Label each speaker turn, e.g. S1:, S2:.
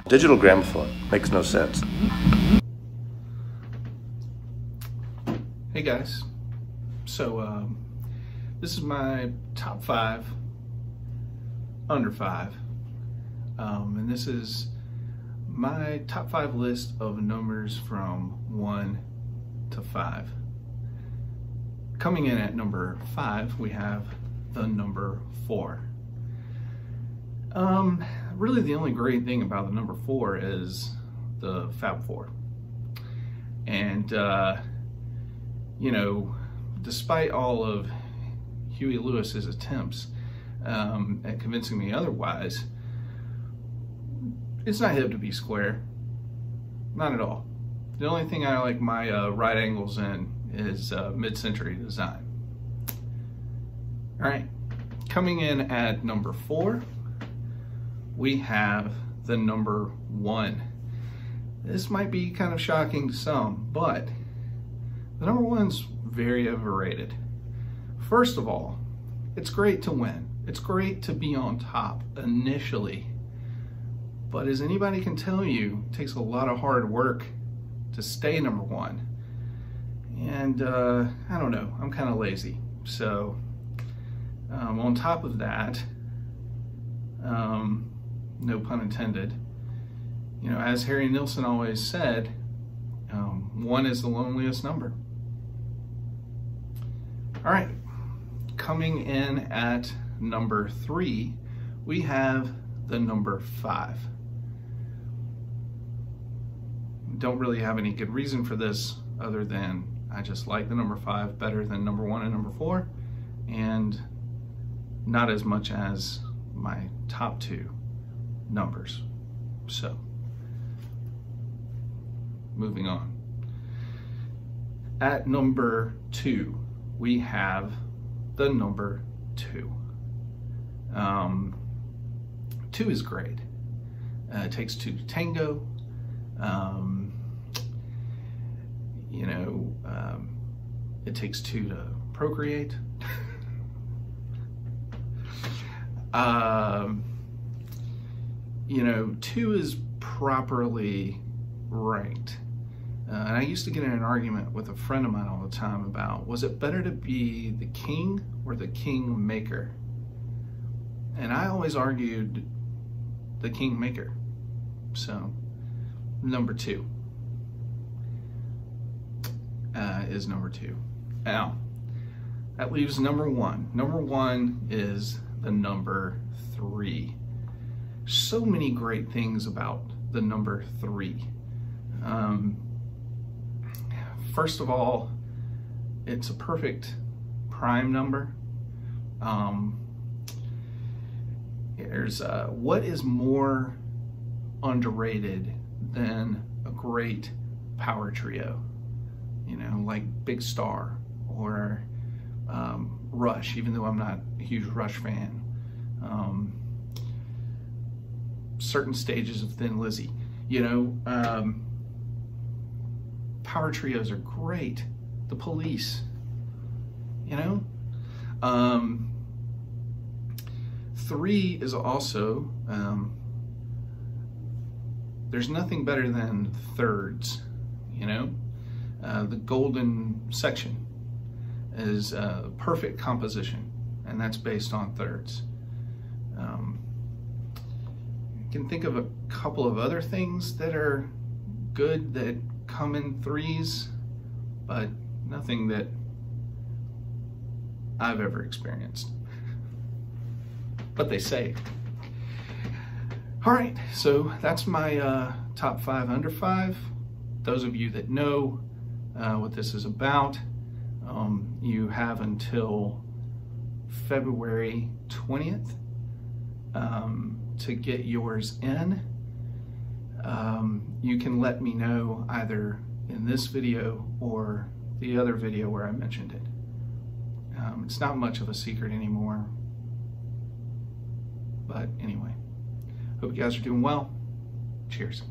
S1: Digital gramophone makes no sense.
S2: Hey guys, so this is my top 5 under 5, and this is my top 5 list of numbers from 1 to 5. Coming in at number 5, we have the number 4. Really the only great thing about the number 4 is the Fab 4. And, you know, despite all of Huey Lewis's attempts at convincing me otherwise, it's not hip to be square. Not at all. The only thing I like my right angles in is mid-century design. All right, coming in at number 4, we have the number 1. This might be kind of shocking to some, but the number 1's very overrated. First of all, it's great to win. It's great to be on top initially, but as anybody can tell you, it takes a lot of hard work to stay number 1. And I don't know, I'm kind of lazy. So on top of that, no pun intended, you know, as Harry Nilsson always said, 1 is the loneliest number. All right, coming in at number 3, we have the number 5. Don't really have any good reason for this other than I just like the number 5 better than number 1 and number 4, and not as much as my top 2 numbers. So, moving on. At number 2, we have the number 2. 2 is great. It takes 2 to tango. You know, it takes 2 to procreate. You know, 2 is properly ranked. And I used to get in an argument with a friend of mine all the time about, was it better to be the king or the king maker? And I always argued the king maker. So, number 2 is number 2. Now, that leaves number 1. Number 1 is the number 3. So many great things about the number 3. First of all, it's a perfect prime number. What is more underrated than a great power trio? You know, like Big Star or Rush, even though I'm not a huge Rush fan. Certain stages of Thin Lizzy. You know, power trios are great. The Police, you know? 3 is also, there's nothing better than thirds, you know? The golden section is a perfect composition, and that's based on thirds. I can think of a couple of other things that are good that come in 3s, but nothing that I've ever experienced. But they say. All right, so that's my top 5 under 5. Those of you that know what this is about, you have until February 20th to get yours in. You can let me know either in this video or the other video where I mentioned it. It's not much of a secret anymore. But anyway, hope you guys are doing well. Cheers.